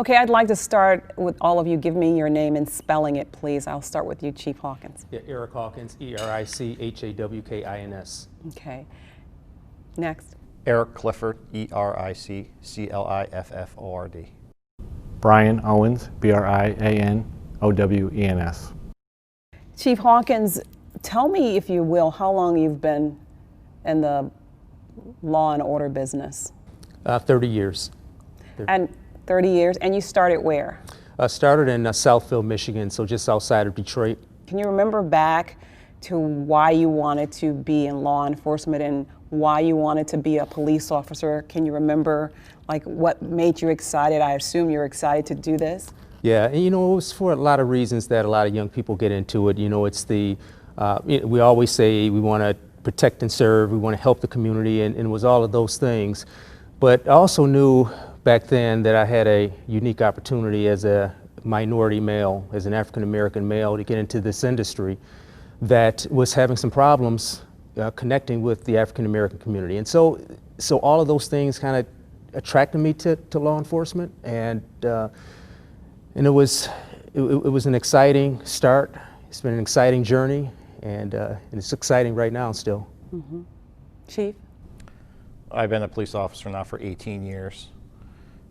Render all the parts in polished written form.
Okay, I'd like to start with all of you. Give me your name and spelling it, please. I'll start with you, Chief Hawkins. Yeah, Eric Hawkins, Erichawkins. Okay. Next. Eric Clifford, Ericclifford. Brian Owens, Brianowens. Chief Hawkins, tell me, if you will, how long you've been in the law and order business. 30 years. And 30 years, and you started where? Started in Southfield, Michigan, so just outside of Detroit. Can you remember back to why you wanted to be in law enforcement and why you wanted to be a police officer? Can you remember, like, what made you excited? I assume you're excited to do this. Yeah, and it was for a lot of reasons that a lot of young people get into it. It's the, we always say we want to protect and serve, we want to help the community, and it was all of those things. But I also knew back then that I had a unique opportunity as a minority male, as an African-American male, to get into this industry that was having some problems connecting with the African-American community. And so all of those things kind of attracted me to law enforcement, and it was an exciting start. It's been an exciting journey, and it's exciting right now still. Mm-hmm. Chief? I've been a police officer now for 18 years.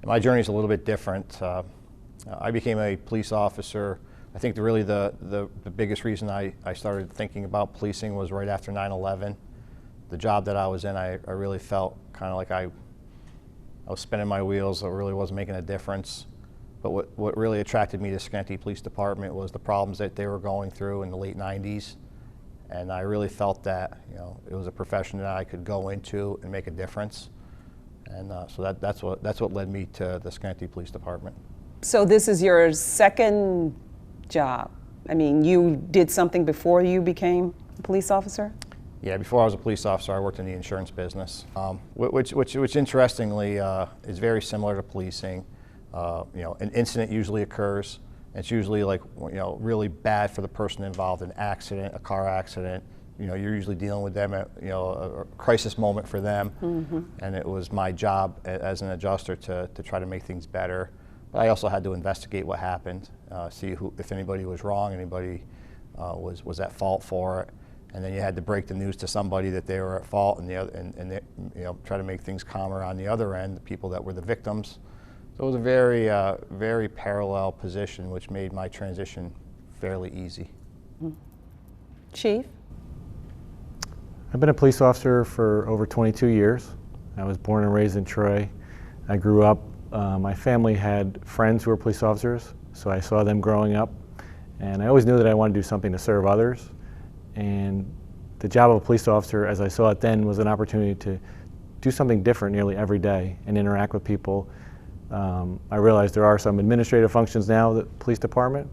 My journey is a little bit different. I became a police officer. I think really the biggest reason I started thinking about policing was right after 9/11. The job that I was in, I really felt kind of like I was spinning my wheels. I really wasn't making a difference. But what really attracted me to Schenectady Police Department was the problems that they were going through in the late 90s. And I really felt that it was a profession that I could go into and make a difference. And so that's what led me to the Schenectady Police Department. So this is your second job. I mean, you did something before you became a police officer? Yeah, before I was a police officer, I worked in the insurance business, which interestingly is very similar to policing. An incident usually occurs. It's usually like really bad for the person involved, an accident, a car accident. You're usually dealing with them at a crisis moment for them, mm-hmm. And it was my job as an adjuster to try to make things better. But I also had to investigate what happened, see if anybody was wrong, anybody was at fault for it, and then you had to break the news to somebody that they were at fault, and try to make things calmer on the other end, the people that were the victims. So it was a very parallel position, which made my transition fairly easy. Chief? I've been a police officer for over 22 years. I was born and raised in Troy. I grew up, my family had friends who were police officers, so I saw them growing up. And I always knew that I wanted to do something to serve others. And the job of a police officer, as I saw it then, was an opportunity to do something different nearly every day and interact with people. I realized there are some administrative functions now at the police department,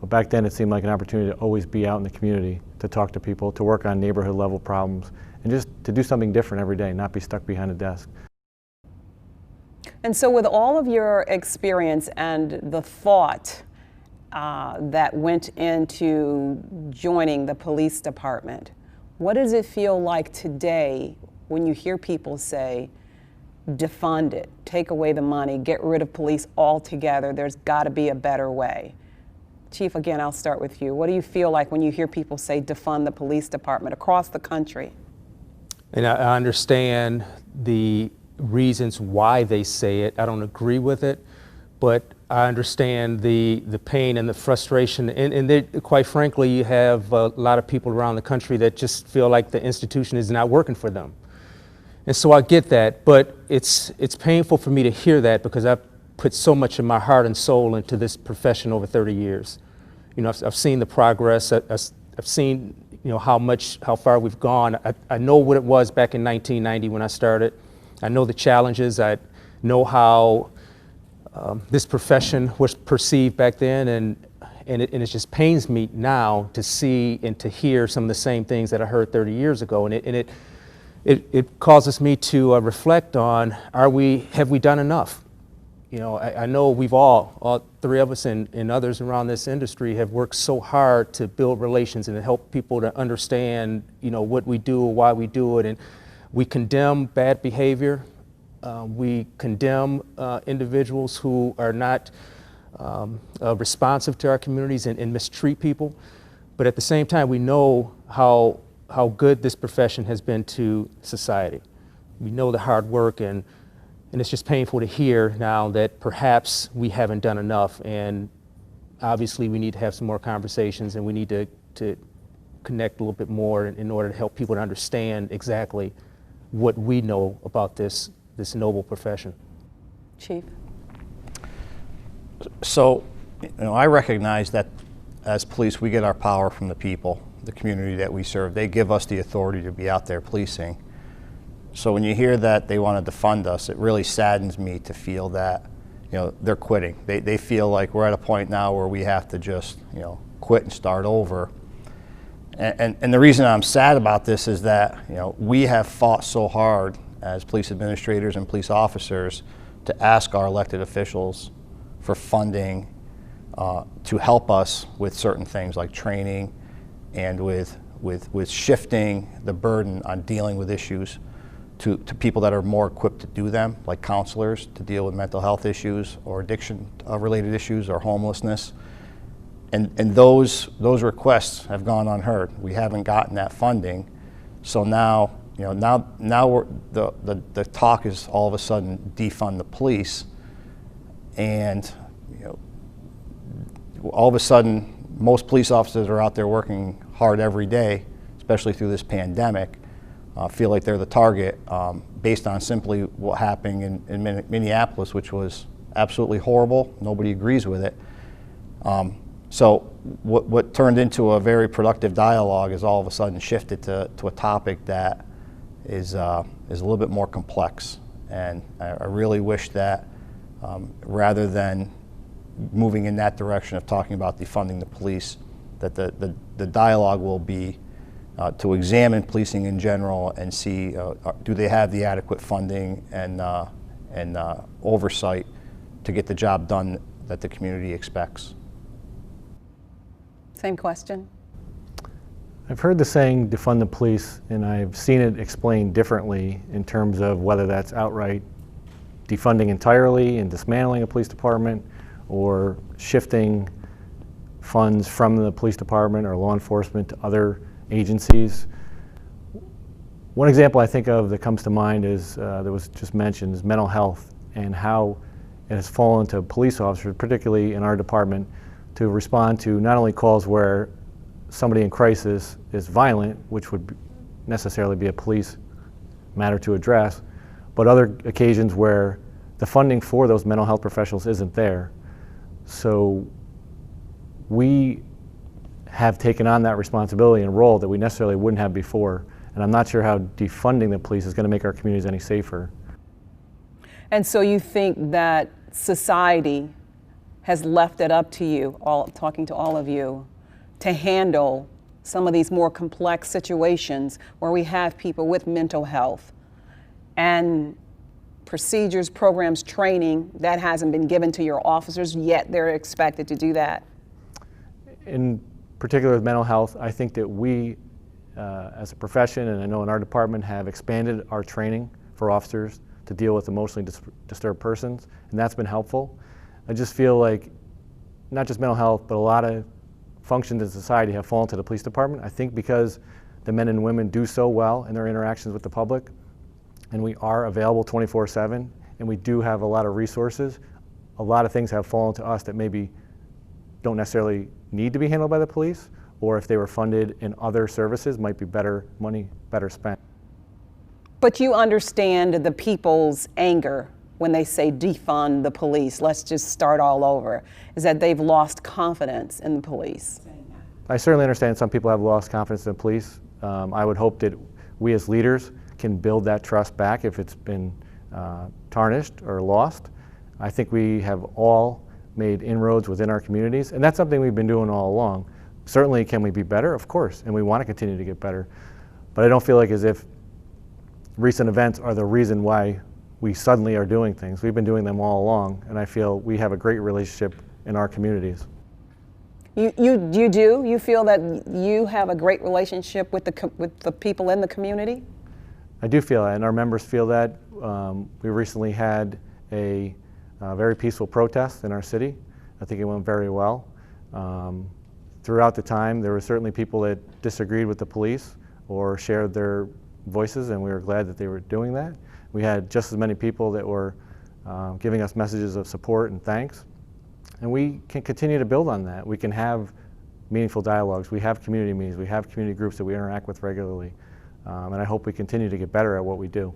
but back then it seemed like an opportunity to always be out in the community, to talk to people, to work on neighborhood level problems, and just to do something different every day, not be stuck behind a desk. And so with all of your experience and the thought that went into joining the police department, what does it feel like today when you hear people say, defund it, take away the money, get rid of police altogether, there's got to be a better way? Chief, again, I'll start with you. What do you feel like when you hear people say defund the police department across the country? And I understand the reasons why they say it. I don't agree with it, but I understand the pain and the frustration. And quite frankly, you have a lot of people around the country that just feel like the institution is not working for them. And so I get that, but it's painful for me to hear that because I've put so much of my heart and soul into this profession over 30 years. I've seen the progress. I've seen how far we've gone. I know what it was back in 1990 when I started. I know the challenges. I know how this profession was perceived back then, and it just pains me now to see and to hear some of the same things that I heard 30 years ago, and it causes me to reflect on, have we done enough? I know we've all three of us and others around this industry have worked so hard to build relations and to help people to understand, what we do, why we do it, and we condemn bad behavior. We condemn individuals who are not responsive to our communities and mistreat people. But at the same time, we know how good this profession has been to society. We know the hard work, and it's just painful to hear now that perhaps we haven't done enough. And obviously, we need to have some more conversations, and we need to connect a little bit more in order to help people to understand exactly what we know about this noble profession. Chief? So, I recognize that as police, we get our power from the people, the community that we serve. They give us the authority to be out there policing. So when you hear that they want to defund us, it really saddens me to feel that, they're quitting. They feel like we're at a point now where we have to just, quit and start over. And the reason I'm sad about this is that, we have fought so hard as police administrators and police officers to ask our elected officials for funding to help us with certain things like training and with shifting the burden on dealing with issues to people that are more equipped to do them, like counselors, to deal with mental health issues or addiction related issues or homelessness. And those requests have gone unheard. We haven't gotten that funding. So now, now the talk is all of a sudden defund the police. And all of a sudden, most police officers are out there working hard every day, especially through this pandemic, feel like they're the target based on simply what happened in Minneapolis, which was absolutely horrible. Nobody agrees with it. So what turned into a very productive dialogue is all of a sudden shifted to a topic that is a little bit more complex. And I really wish that rather than moving in that direction of talking about defunding the police, that the dialogue will be to examine policing in general and see do they have the adequate funding and oversight to get the job done that the community expects. Same question. I've heard the saying defund the police, and I've seen it explained differently in terms of whether that's outright defunding entirely and dismantling a police department, or shifting funds from the police department or law enforcement to other agencies. One example I think of that comes to mind is, that was just mentioned, is mental health and how it has fallen to police officers, particularly in our department, to respond to not only calls where somebody in crisis is violent, which would necessarily be a police matter to address, but other occasions where the funding for those mental health professionals isn't there. So we have taken on that responsibility and role that we necessarily wouldn't have before, and I'm not sure how defunding the police is going to make our communities any safer. And so you think that society has left it up to you, talking to all of you, to handle some of these more complex situations where we have people with mental health and procedures, programs, training that hasn't been given to your officers, yet they're expected to do that? In particular with mental health, I think that we, as a profession, and I know in our department, have expanded our training for officers to deal with emotionally disturbed persons, and that's been helpful. I just feel like not just mental health, but a lot of functions in society have fallen to the police department. I think because the men and women do so well in their interactions with the public, and we are available 24/7, and we do have a lot of resources, a lot of things have fallen to us that maybe don't necessarily need to be handled by the police, or if they were funded in other services, might be better money, better spent. But you understand the people's anger when they say defund the police, let's just start all over, is that they've lost confidence in the police. I certainly understand some people have lost confidence in the police. I would hope that we as leaders can build that trust back if it's been tarnished or lost. I think we have all made inroads within our communities, and that's something we've been doing all along. Certainly, can we be better? Of course, and we want to continue to get better. But I don't feel like as if recent events are the reason why we suddenly are doing things. We've been doing them all along, and I feel we have a great relationship in our communities. You do? You feel that you have a great relationship with the people in the community? I do feel that, and our members feel that. We recently had a very peaceful protest in our city. I think it went very well. Throughout the time, there were certainly people that disagreed with the police or shared their voices, and we were glad that they were doing that. We had just as many people that were giving us messages of support and thanks. And we can continue to build on that. We can have meaningful dialogues. We have community meetings. We have community groups that we interact with regularly. And I hope we continue to get better at what we do.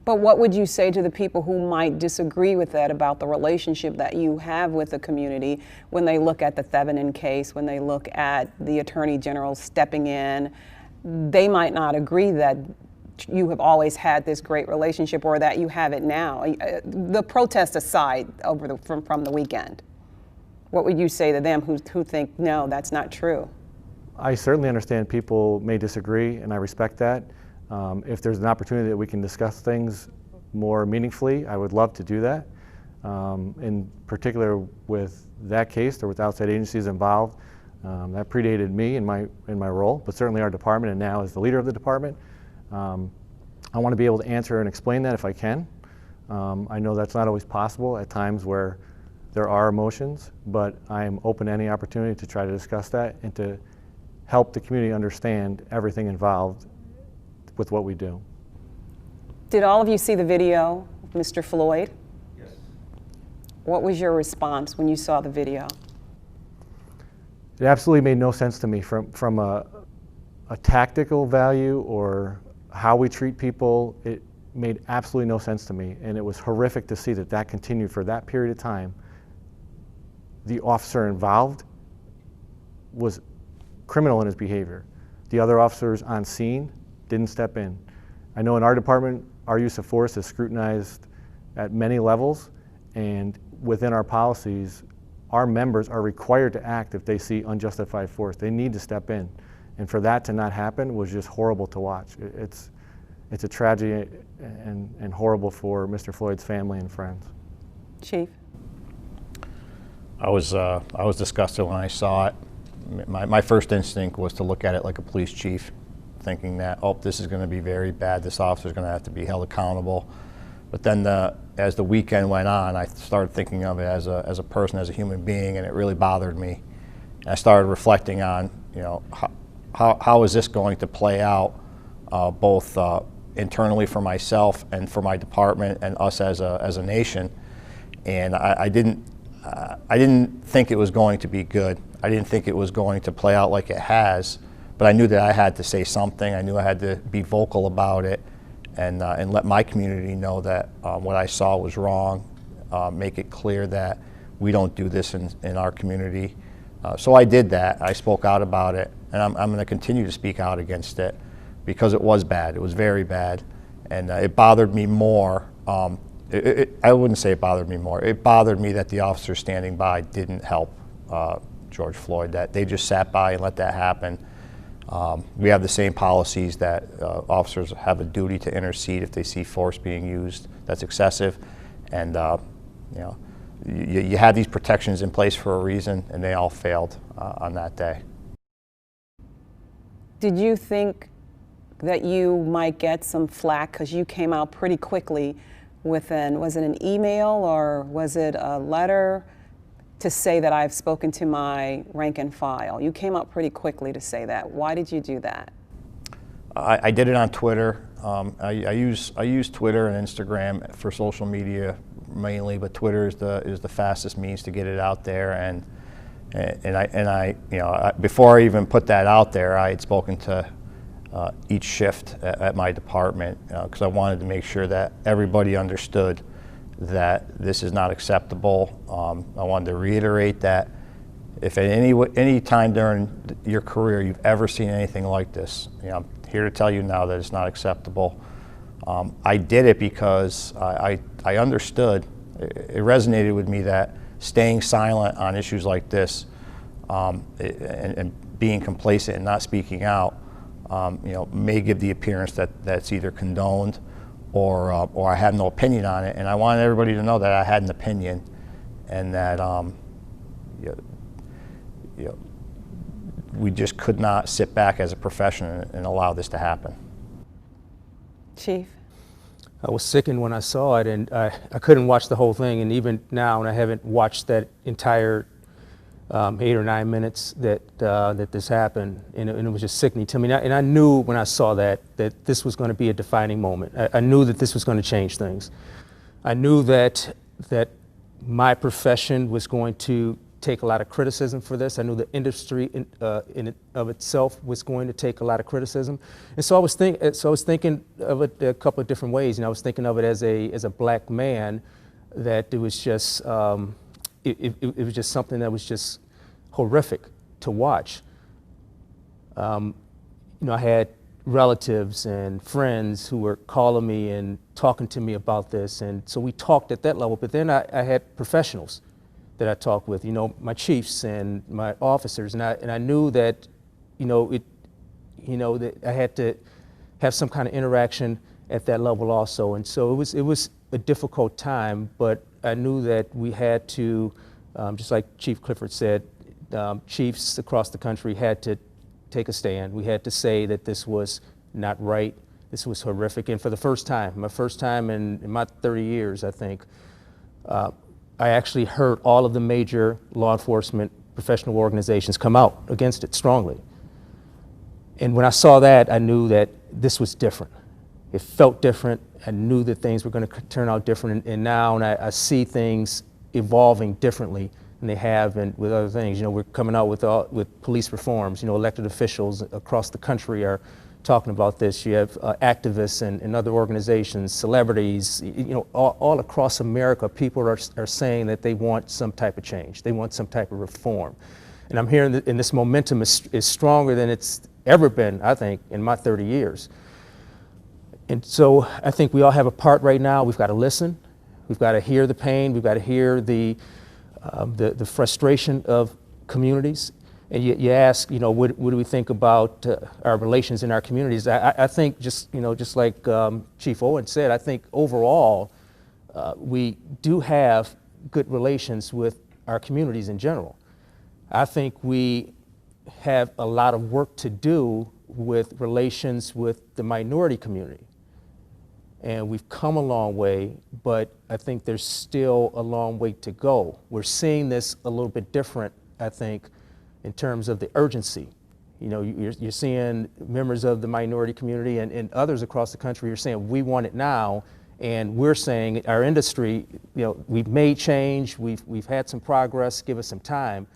But what would you say to the people who might disagree with that about the relationship that you have with the community when they look at the Thevenin case, when they look at the Attorney General stepping in? They might not agree that you have always had this great relationship or that you have it now. The protest aside from the weekend, what would you say to them who think, no, that's not true? I certainly understand people may disagree, and I respect that. If there's an opportunity that we can discuss things more meaningfully, I would love to do that. In particular with that case, there was outside agencies involved. That predated me in my role, but certainly our department, and now as the leader of the department. I want to be able to answer and explain that if I can. I know that's not always possible at times where there are emotions, but I am open to any opportunity to try to discuss that and to help the community understand everything involved with what we do. Did all of you see the video of Mr. Floyd? Yes. What was your response when you saw the video? It absolutely made no sense to me from a tactical value or how we treat people. It made absolutely no sense to me, and it was horrific to see that continued for that period of time. The officer involved was criminal in his behavior. The other officers on scene didn't step in. I know in our department, our use of force is scrutinized at many levels, and within our policies, our members are required to act if they see unjustified force. They need to step in. And for that to not happen was just horrible to watch. It's a tragedy and horrible for Mr. Floyd's family and friends. Chief? I was disgusted when I saw it. My first instinct was to look at it like a police chief, thinking that, oh, this is going to be very bad. This officer is going to have to be held accountable. But then as the weekend went on, I started thinking of it as a person, as a human being, and it really bothered me. And I started reflecting on, how is this going to play out, both internally for myself and for my department and us as a nation. And I didn't think it was going to be good. I didn't think it was going to play out like it has, but I knew that I had to say something. I knew I had to be vocal about it and let my community know that what I saw was wrong, make it clear that we don't do this in our community. So I did that. I spoke out about it, and I'm going to continue to speak out against it because it was bad. It was very bad, and it bothered me more. I wouldn't say it bothered me more. It bothered me that the officers standing by didn't help George Floyd, that they just sat by and let that happen. We have the same policies that officers have a duty to intercede if they see force being used that's excessive, and you have these protections in place for a reason, and they all failed on that day. Did you think that you might get some flack because you came out pretty quickly with was it an email or was it a letter to say that I've spoken to my rank and file? You came out pretty quickly to say that. Why did you do that? I did it on Twitter. I use Twitter and Instagram for social media mainly, but Twitter is the fastest means to get it out there. And before I even put that out there, I had spoken to each shift at my department because I wanted to make sure that everybody understood that this is not acceptable. I wanted to reiterate that if at any time during your career you've ever seen anything like this, I'm here to tell you now that it's not acceptable. I did it because I understood, it resonated with me that staying silent on issues like this and being complacent and not speaking out may give the appearance that that's either condoned or I have no opinion on it. And I wanted everybody to know that I had an opinion and that we just could not sit back as a profession and allow this to happen. Chief? I was sickened when I saw it, and I couldn't watch the whole thing. And even now, and I haven't watched that entire 8 or 9 minutes that this happened, and it was just sickening to me. And I knew when I saw that this was going to be a defining moment. I knew that this was going to change things. I knew that my profession was going to take a lot of criticism for this. I knew the industry in it of itself was going to take a lot of criticism, and so I was thinking of it a couple of different ways. I was thinking of it as a black man, that it was just it was just something that was just horrific to watch. I had relatives and friends who were calling me and talking to me about this, and so we talked at that level. But then I had professionals that I talked with, my chiefs and my officers, and I knew that, that I had to have some kind of interaction at that level also. And so it was a difficult time, but I knew that we had to, just like Chief Clifford said, chiefs across the country had to take a stand. We had to say that this was not right. This was horrific. And for the first time, my first time in my 30 years, I think, I actually heard all of the major law enforcement professional organizations come out against it strongly. And when I saw that, I knew that this was different. It felt different. I knew that things were going to turn out different. And now I see things evolving differently than they have with other things. We're coming out with police reforms. Elected officials across the country are talking about this. You have activists and other organizations, celebrities, all across America, people are saying that they want some type of change. They want some type of reform. And I'm hearing that, and this momentum is stronger than it's ever been, I think, in my 30 years. And so I think we all have a part right now. We've got to listen. We've got to hear the pain. We've got to hear the frustration of communities. And you ask, what do we think about our relations in our communities? I think just like Chief Owen said, I think overall we do have good relations with our communities in general. I think we have a lot of work to do with relations with the minority community. And we've come a long way, but I think there's still a long way to go. We're seeing this a little bit different, I think, in terms of the urgency. You're seeing members of the minority community and others across the country are saying, we want it now. And we're saying, our industry, we've made change, we've had some progress, give us some time.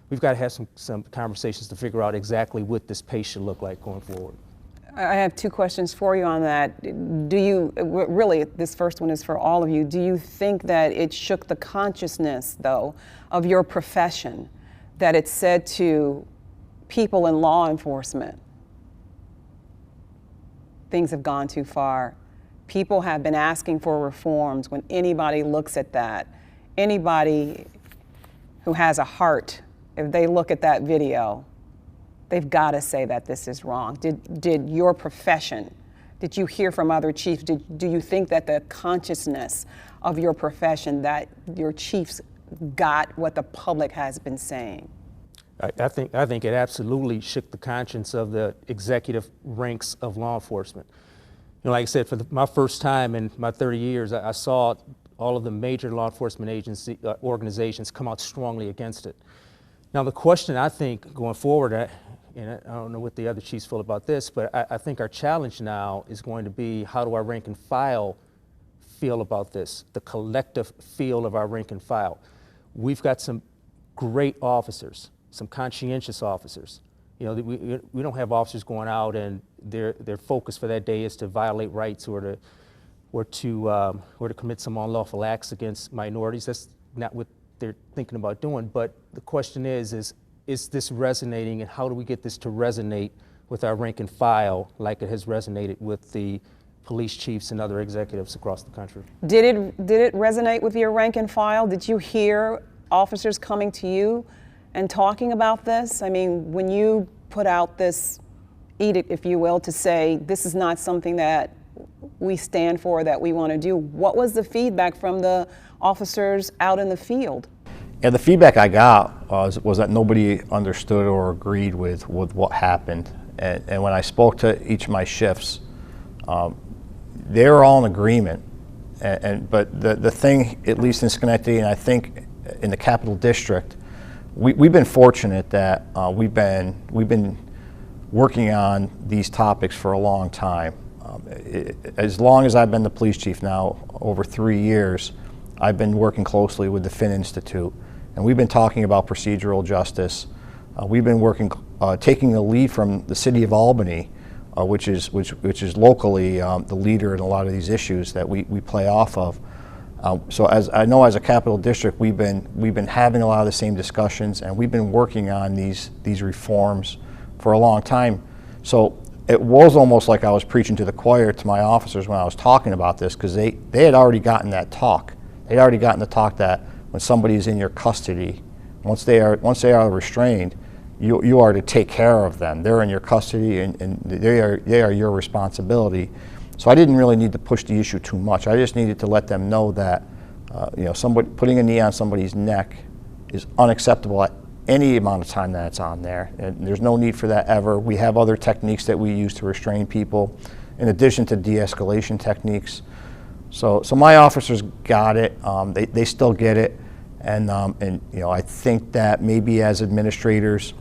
We've got to have some conversations to figure out exactly what this pace should look like going forward. I have two questions for you on that. Really, this first one is for all of you. Do you think that it shook the consciousness, though, of your profession, that it said to people in law enforcement, things have gone too far? People have been asking for reforms. When anybody looks at that, anybody who has a heart, if they look at that video, they've got to say that this is wrong. Did your profession, did you hear from other chiefs, do you think that the consciousness of your profession, that your chiefs got what the public has been saying? I think it absolutely shook the conscience of the executive ranks of law enforcement. Like I said, for my first time in my 30 years, I saw all of the major law enforcement organizations come out strongly against it. Now, the question I think going forward, and I don't know what the other chiefs feel about this, but I think our challenge now is going to be, how do our rank and file feel about this, the collective feel of our rank and file? We've got some great officers, some conscientious officers. We don't have officers going out and their focus for that day is to violate rights or to commit some unlawful acts against minorities. That's not what they're thinking about doing. But the question is this resonating, and how do we get this to resonate with our rank and file like it has resonated with the police chiefs and other executives across the country? Did it resonate with your rank and file? Did you hear officers coming to you and talking about this? I mean, when you put out this edict, if you will, to say this is not something that we stand for, that we want to do, what was the feedback from the officers out in the field? Yeah, the feedback I got was that nobody understood or agreed with what happened. And when I spoke to each of my shifts, they're all in agreement. But the thing, at least in Schenectady, and I think in the Capital District, we've been fortunate that we've been working on these topics for a long time. As long as I've been the police chief now, over 3 years, I've been working closely with the Finn Institute, and we've been talking about procedural justice. We've been working, taking the lead from the city of Albany, which is locally the leader in a lot of these issues that we play off of. So as I know, as a Capital District, we've been having a lot of the same discussions, and we've been working on these reforms for a long time. So it was almost like I was preaching to the choir to my officers when I was talking about this, because they had already gotten that talk. They'd already gotten the talk that when somebody is in your custody, once they are restrained, you are to take care of them. They're in your custody, and they are your responsibility. So I didn't really need to push the issue too much. I just needed to let them know that somebody putting a knee on somebody's neck is unacceptable at any amount of time that it's on there, and there's no need for that ever. We have other techniques that we use to restrain people, in addition to de-escalation techniques. So my officers got it. They still get it, and I think that maybe as administrators,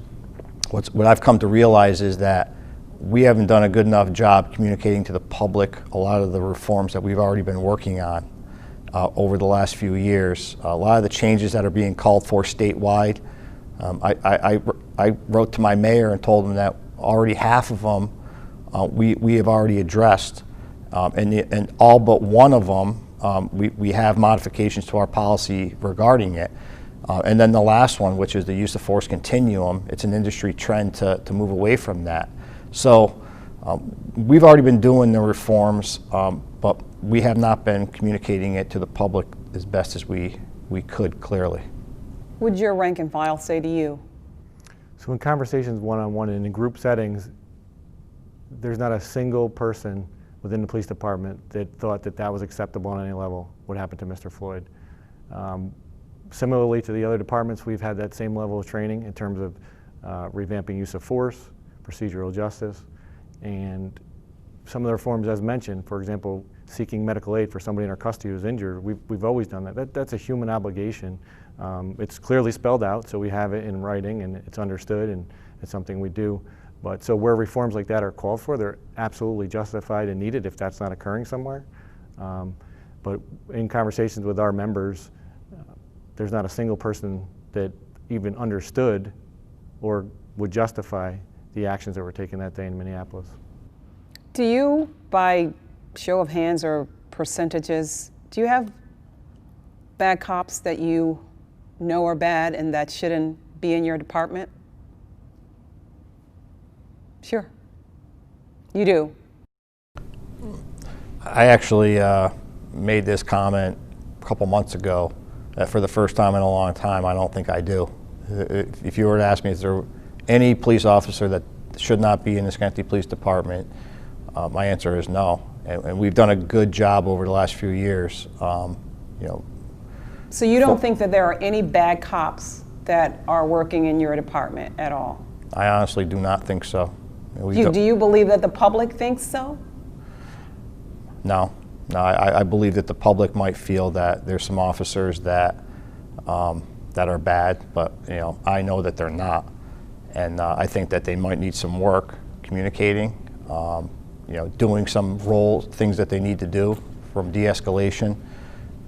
what I've come to realize is that we haven't done a good enough job communicating to the public a lot of the reforms that we've already been working on over the last few years. A lot of the changes that are being called for statewide, I wrote to my mayor and told him that already half of them we have already addressed, and all but one of them we have modifications to our policy regarding it. And then the last one, which is the use of force continuum, it's an industry trend to move away from that. So we've already been doing the reforms, but we have not been communicating it to the public as best as we could clearly. What would your rank and file say to you? So in conversations one-on-one and in group settings, there's not a single person within the police department that thought that was acceptable on any level, what happened to Mr. Floyd. Similarly to the other departments, we've had that same level of training in terms of revamping use of force, procedural justice, and some of the reforms as mentioned, for example, seeking medical aid for somebody in our custody who's injured. We've always done that. That's a human obligation. It's clearly spelled out, so we have it in writing and it's understood, and it's something we do. But so where reforms like that are called for, they're absolutely justified and needed if that's not occurring somewhere. But in conversations with our members, there's not a single person that even understood or would justify the actions that were taken that day in Minneapolis. Do you, by show of hands or percentages, do you have bad cops that you know are bad and that shouldn't be in your department? Sure. You do. I actually made this comment a couple months ago that for the first time in a long time, I don't think I do. If you were to ask me, is there any police officer that should not be in the Schenectady Police Department, my answer is no. And we've done a good job over the last few years. So you don't think that there are any bad cops that are working in your department at all? I honestly do not think so. Do you believe that the public thinks so? No. I believe that the public might feel that there's some officers that are bad, but I know that they're not, and I think that they might need some work communicating, doing some things that they need to do from de-escalation,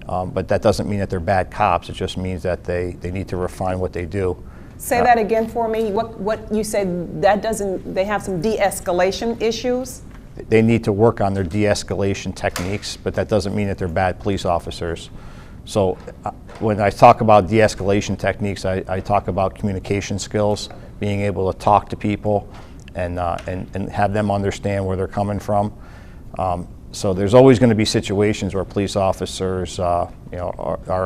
but that doesn't mean that they're bad cops. It just means that they need to refine what they do. Say that again for me. What you said, they have some de-escalation issues? They need to work on their de-escalation techniques, but that doesn't mean that they're bad police officers. So when I talk about de-escalation techniques, I talk about communication skills, being able to talk to people and have them understand where they're coming from. So there's always going to be situations where police officers are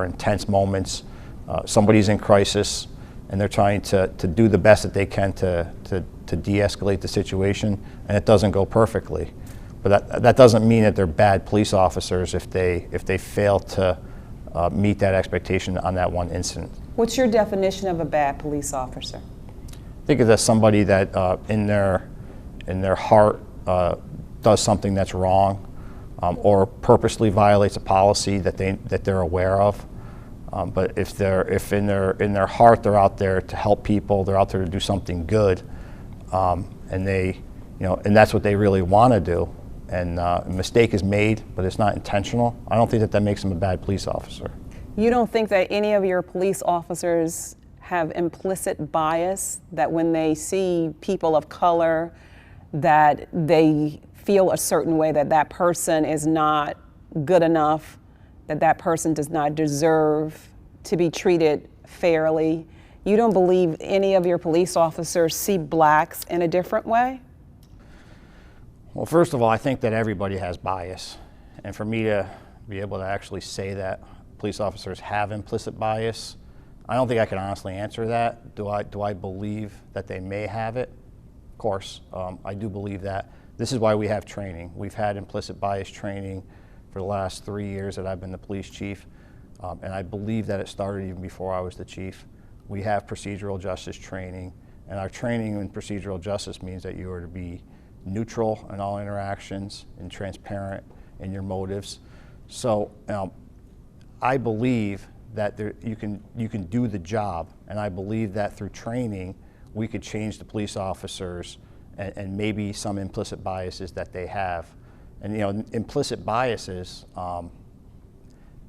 in tense moments. Somebody's in crisis and they're trying to do the best that they can to de-escalate the situation, and it doesn't go perfectly. But that doesn't mean that they're bad police officers if they fail to meet that expectation on that one incident. What's your definition of a bad police officer? I think it's somebody that in their heart does something that's wrong, or purposely violates a policy that they're aware of. But if in their heart they're out there to help people, they're out there to do something good, and and that's what they really want to do, and a mistake is made, but it's not intentional, I don't think that makes them a bad police officer. You don't think that any of your police officers have implicit bias, that when they see people of color, that they feel a certain way, that that person is not good enough, that that person does not deserve to be treated fairly? You don't believe any of your police officers see blacks in a different way? Well, first of all, I think that everybody has bias. And for me to be able to actually say that police officers have implicit bias, I don't think I can honestly answer that. Do I believe that they may have it? Of course, I do believe that. This is why we have training. We've had implicit bias training for the last 3 years that I've been the police chief, and I believe that it started even before I was the chief. We have procedural justice training, and our training in procedural justice means that you are to be neutral in all interactions and transparent in your motives. So I believe that you can do the job, and I believe that through training we could change the police officers and maybe some implicit biases that they have. And implicit biases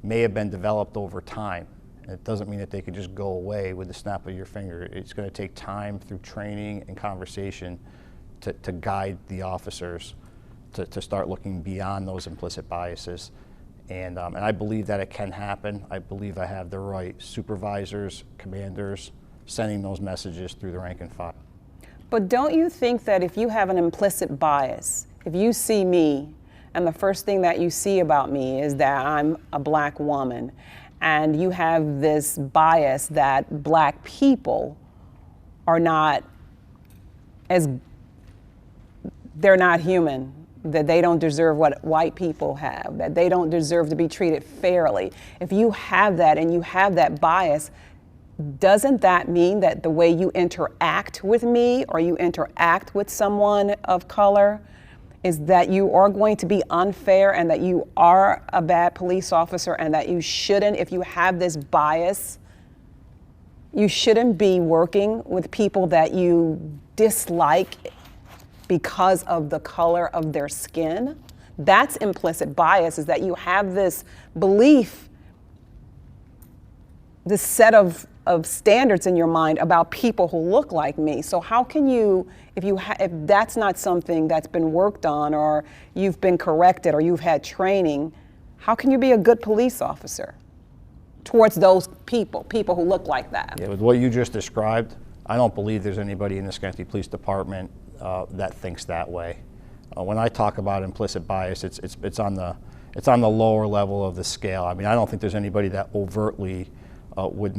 may have been developed over time. It doesn't mean that they could just go away with the snap of your finger. It's going to take time through training and conversation to guide the officers to start looking beyond those implicit biases. And I believe that it can happen. I believe I have the right supervisors, commanders, sending those messages through the rank and file. But don't you think that if you have an implicit bias, if you see me and the first thing that you see about me is that I'm a black woman, and you have this bias that black people are not they're not human, that they don't deserve what white people have, that they don't deserve to be treated fairly. If you have that and you have that bias, doesn't that mean that the way you interact with me or you interact with someone of color is that you are going to be unfair and that you are a bad police officer and that you shouldn't, if you have this bias, you shouldn't be working with people that you dislike because of the color of their skin? That's implicit bias, is that you have this belief, this set of standards in your mind about people who look like me. So how can you, if that's not something that's been worked on or you've been corrected or you've had training, how can you be a good police officer towards those people who look like that? Yeah, with what you just described, I don't believe there's anybody in the Schenectady Police Department that thinks that way. When I talk about implicit bias, it's on the lower level of the scale. I mean, I don't think there's anybody that overtly would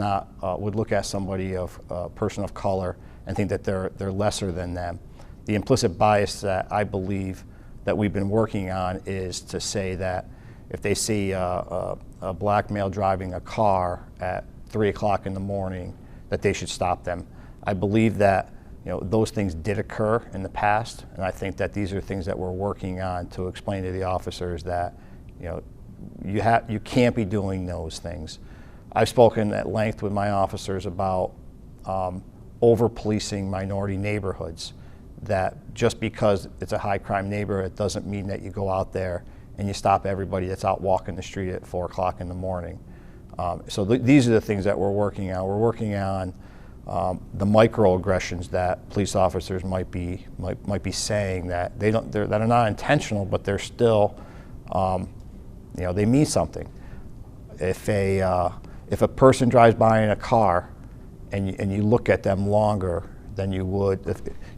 look at somebody of person of color and think that they're lesser than them. The implicit bias that I believe that we've been working on is to say that if they see a black male driving a car at 3 o'clock in the morning, that they should stop them. I believe that those things did occur in the past, and I think that these are things that we're working on to explain to the officers that you can't be doing those things. I've spoken at length with my officers about over-policing minority neighborhoods, that just because it's a high-crime neighborhood doesn't mean that you go out there and you stop everybody that's out walking the street at 4 o'clock in the morning. So these are the things that we're working on. We're working on the microaggressions that police officers might be saying that that are not intentional, but they're still, they mean something. If a person drives by in a car and you look at them longer than you would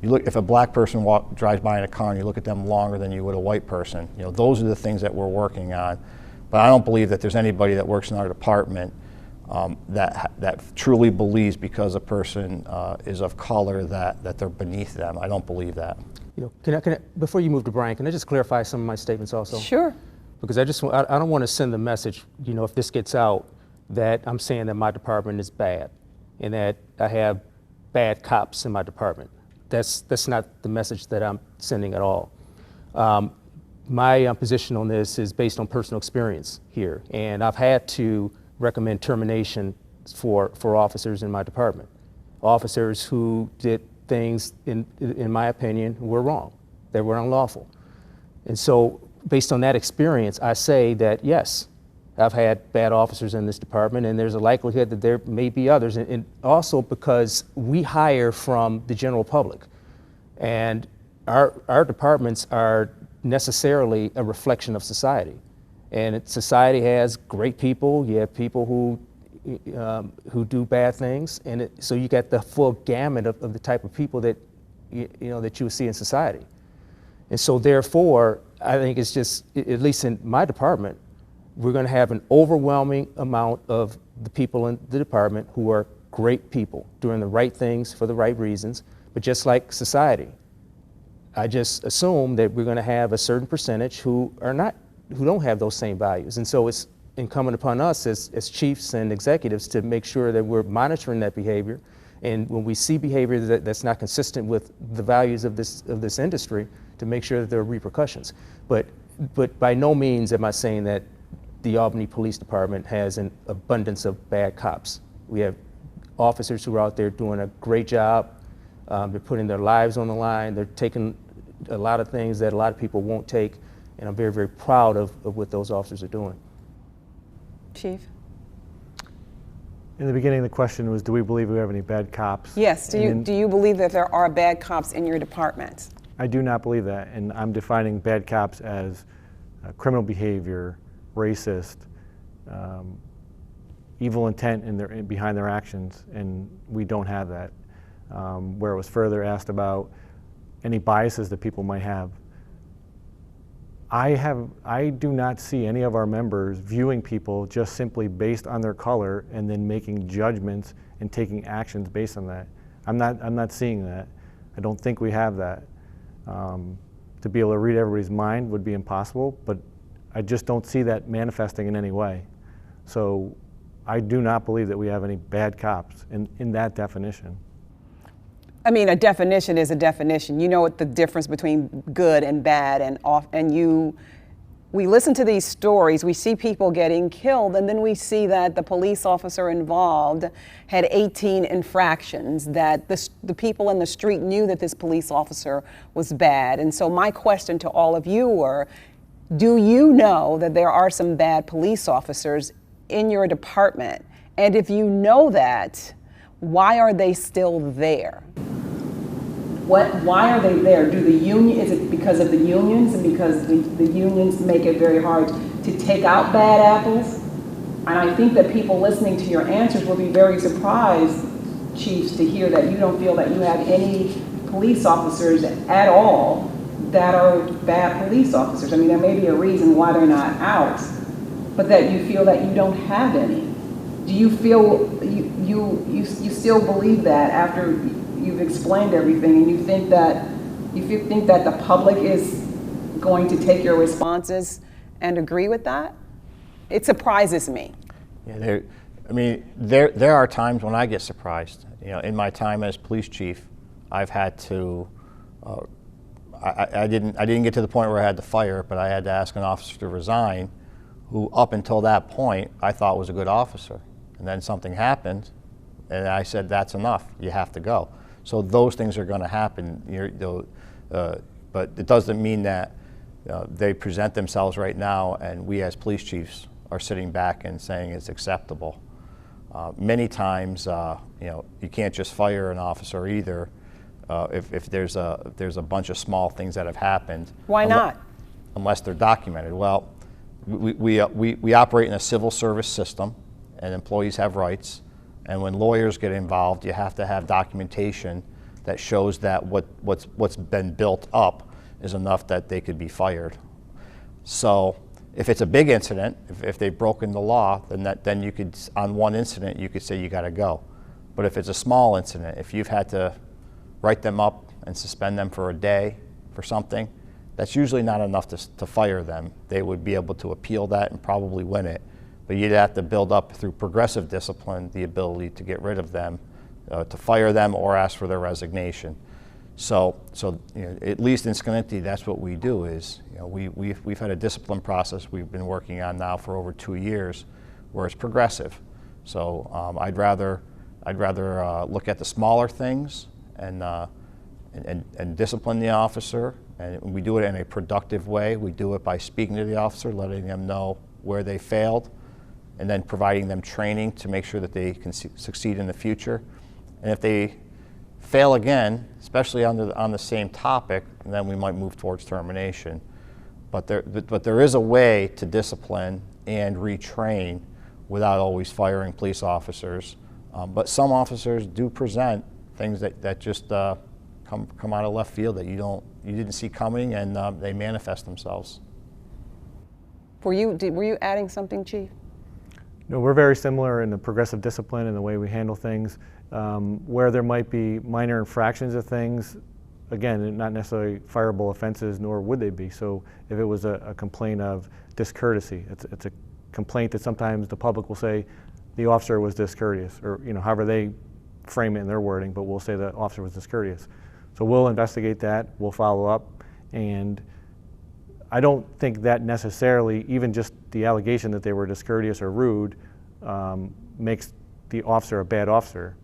if a black person drives by in a car and you look at them longer than you would a white person, those are the things that we're working on. But I don't believe that there's anybody that works in our department that truly believes because a person is of color that they're beneath them. I don't believe that. Can I, before you move to Brian, can I just clarify some of my statements also? Sure. Because I don't want to send the message, if this gets out, that I'm saying that my department is bad and that I have bad cops in my department. That's not the message that I'm sending at all. my position on this is based on personal experience here, and I've had to recommend termination for officers in my department. Officers who did things, in my opinion, were wrong, that were unlawful. And so, based on that experience, I say that yes, I've had bad officers in this department, and there's a likelihood that there may be others, and also because we hire from the general public, and our departments are necessarily a reflection of society. And society has great people, you have people who do bad things, and so you get the full gamut of the type of people that that you would see in society. And so therefore, I think it's just, at least in my department, we're going to have an overwhelming amount of the people in the department who are great people, doing the right things for the right reasons, but just like society, I just assume that we're going to have a certain percentage who don't have those same values. And so it's incumbent upon us as chiefs and executives to make sure that we're monitoring that behavior. And when we see behavior that's not consistent with the values of this industry, to make sure that there are repercussions. But by no means am I saying that the Albany Police Department has an abundance of bad cops. We have officers who are out there doing a great job. They're putting their lives on the line. They're taking a lot of things that a lot of people won't take, and I'm very, very proud of what those officers are doing. Chief? In the beginning, the question was, do we believe we have any bad cops? Yes, do you believe that there are bad cops in your department? I do not believe that, and I'm defining bad cops as criminal behavior, racist, evil intent behind their actions, and we don't have that. Where it was further asked about any biases that people might have, I do not see any of our members viewing people just simply based on their color and then making judgments and taking actions based on that. I'm not seeing that. I don't think we have that. To be able to read everybody's mind would be impossible, but I just don't see that manifesting in any way. So I do not believe that we have any bad cops in that definition. I mean, a definition is a definition. You know what the difference between good and bad, we listen to these stories, we see people getting killed, and then we see that the police officer involved had 18 infractions, that the people in the street knew that this police officer was bad. And so my question to all of you were, do you know that there are some bad police officers in your department? And if you know that, why are they still there? Why are they there? Is it because of the unions and because the unions make it very hard to take out bad apples? And I think that people listening to your answers will be very surprised, chiefs, to hear that you don't feel that you have any police officers at all that are bad police officers. I mean, there may be a reason why they're not out, but that you feel that you don't have any. Do you feel you still believe that after you've explained everything, and you think that the public is going to take your responses and agree with that? It surprises me. Yeah, there are times when I get surprised. In my time as police chief, I've had to. I didn't get to the point where I had to fire, but I had to ask an officer to resign, who up until that point I thought was a good officer, and then something happened, and I said, "That's enough. You have to go." So those things are going to happen, but it doesn't mean that they present themselves right now and we as police chiefs are sitting back and saying it's acceptable. Many times, you can't just fire an officer either if there's a bunch of small things that have happened. Why not? Unless they're documented. Well, we operate in a civil service system, and employees have rights. And when lawyers get involved, you have to have documentation that shows that what's been built up is enough that they could be fired. So if it's a big incident, if they've broken the law, then you could, on one incident, you could say you got to go. But if it's a small incident, if you've had to write them up and suspend them for a day for something, that's usually not enough to fire them. They would be able to appeal that and probably win it. But you'd have to build up through progressive discipline the ability to get rid of them, to fire them or ask for their resignation. So at least in Schenectady, that's what we do. Is we've had a discipline process we've been working on now for over 2 years, where it's progressive. So I'd rather look at the smaller things and discipline the officer, and we do it in a productive way. We do it by speaking to the officer, letting them know where they failed, and then providing them training to make sure that they can succeed in the future. And if they fail again, especially on the same topic, then we might move towards termination. But there is a way to discipline and retrain without always firing police officers. But some officers do present things that just come out of left field that you didn't see coming, and they manifest themselves. Were you adding something, Chief? No, we're very similar in the progressive discipline and the way we handle things. Where there might be minor infractions of things, again, not necessarily fireable offenses, nor would they be. So if it was a complaint of discourtesy, it's a complaint that sometimes the public will say the officer was discourteous, or however they frame it in their wording, but we'll say the officer was discourteous. So we'll investigate that, we'll follow up, and I don't think that necessarily, even just the allegation that they were discourteous or rude, makes the officer a bad officer.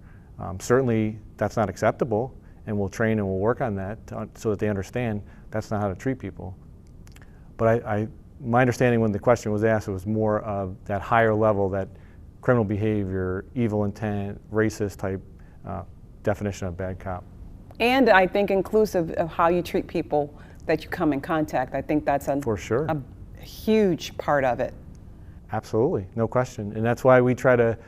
Certainly that's not acceptable, and we'll train and we'll work on that so that they understand that's not how to treat people. But my understanding when the question was asked, it was more of that higher level, that criminal behavior, evil intent, racist type definition of bad cop. And I think inclusive of how you treat people that you come in contact. I think that's for sure a huge part of it. Absolutely, no question. And that's why we try to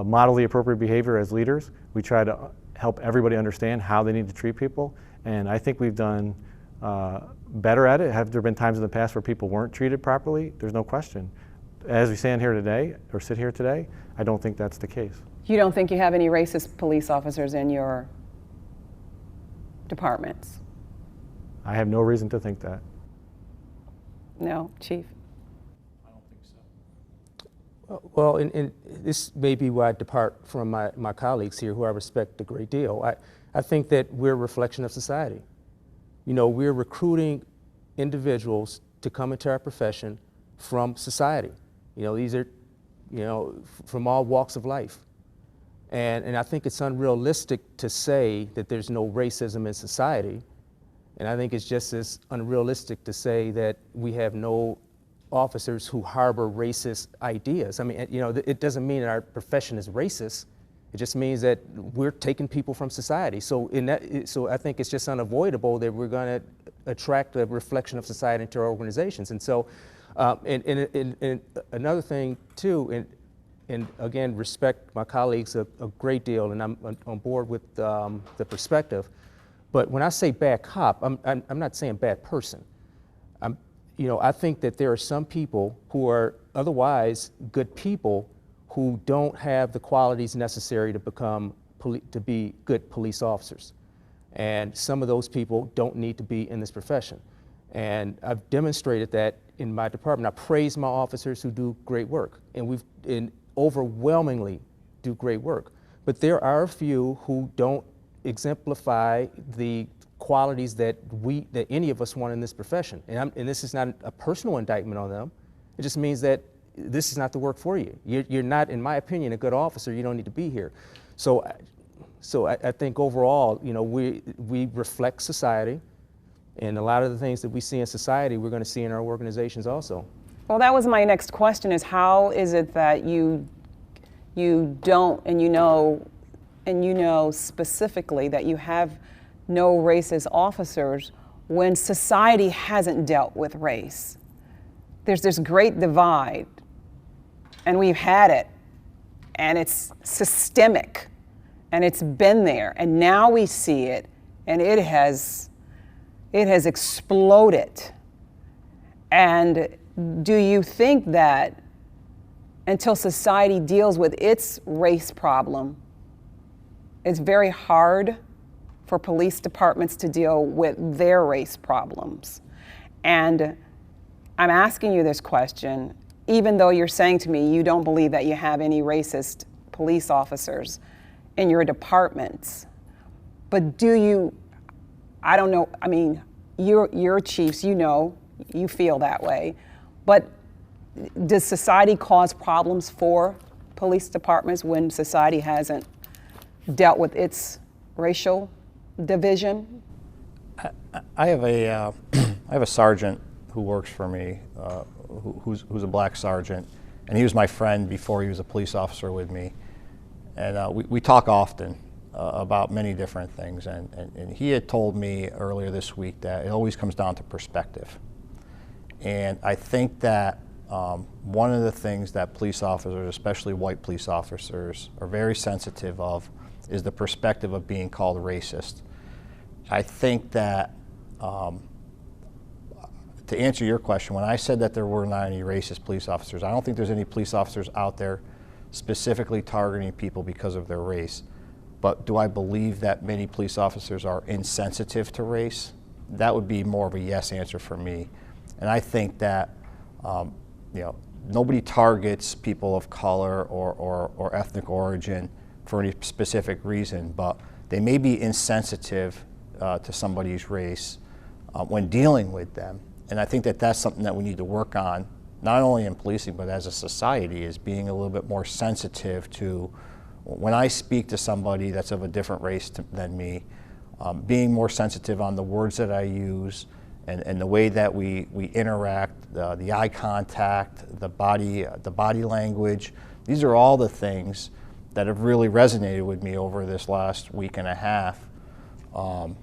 model the appropriate behavior as leaders. We try to help everybody understand how they need to treat people. And I think we've done better at it. Have there been times in the past where people weren't treated properly? There's no question. As we stand here today, or sit here today, I don't think that's the case. You don't think you have any racist police officers in your departments? I have no reason to think that. No, Chief? I don't think so. Well, and this may be where I depart from my colleagues here, who I respect a great deal. I think that we're a reflection of society. We're recruiting individuals to come into our profession from society. These are, from all walks of life. And I think it's unrealistic to say that there's no racism in society. And I think it's just as unrealistic to say that we have no officers who harbor racist ideas. I mean, it doesn't mean that our profession is racist. It just means that we're taking people from society. So I think it's just unavoidable that we're going to attract a reflection of society into our organizations. And so, and another thing too, and again, respect my colleagues a great deal, and I'm on board with the perspective. But when I say bad cop, I'm not saying bad person. I think that there are some people who are otherwise good people who don't have the qualities necessary to be good police officers. And some of those people don't need to be in this profession. And I've demonstrated that in my department. I praise my officers who do great work, and overwhelmingly do great work. But there are a few who don't exemplify the qualities that any of us want in this profession. And this is not a personal indictment on them. It just means that this is not the work for you. You're not, in my opinion, a good officer. You don't need to be here. So I think overall, we reflect society, and a lot of the things that we see in society, we're going to see in our organizations also. Well, that was my next question: is how is it that you don't, and you know specifically that you have no racist officers when society hasn't dealt with race? There's this great divide, and we've had it, and it's systemic, and it's been there, and now we see it, and it has exploded. And do you think that until society deals with its race problem, it's very hard for police departments to deal with their race problems? And I'm asking you this question, even though you're saying to me you don't believe that you have any racist police officers in your departments. But I don't know, I mean, you're chiefs, you know, you feel that way, but does society cause problems for police departments when society hasn't dealt with its racial division? I have a I have a sergeant who works for me, who's a black sergeant, and he was my friend before he was a police officer with me, and we talk often about many different things, and he had told me earlier this week that it always comes down to perspective, and I think that one of the things that police officers, especially white police officers, are very sensitive of is the perspective of being called racist. I think that, to answer your question, when I said that there were not any racist police officers, I don't think there's any police officers out there specifically targeting people because of their race. But do I believe that many police officers are insensitive to race? That would be more of a yes answer for me. And I think that nobody targets people of color or ethnic origin for any specific reason, but they may be insensitive to somebody's race when dealing with them. And I think that that's something that we need to work on, not only in policing, but as a society, is being a little bit more sensitive to, when I speak to somebody that's of a different race than me, being more sensitive on the words that I use and the way that we interact, the eye contact, the body language. These are all the things that have really resonated with me over this last week and a half. I'm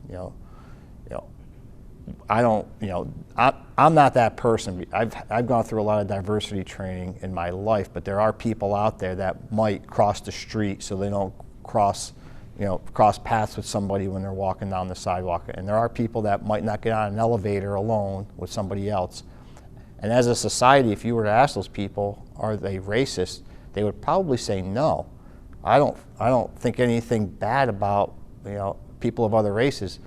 not that person. I've gone through a lot of diversity training in my life, but there are people out there that might cross the street so they don't cross paths with somebody when they're walking down the sidewalk. And there are people that might not get on an elevator alone with somebody else. And as a society, if you were to ask those people, are they racist, they would probably say no. I don't think anything bad about people of other races,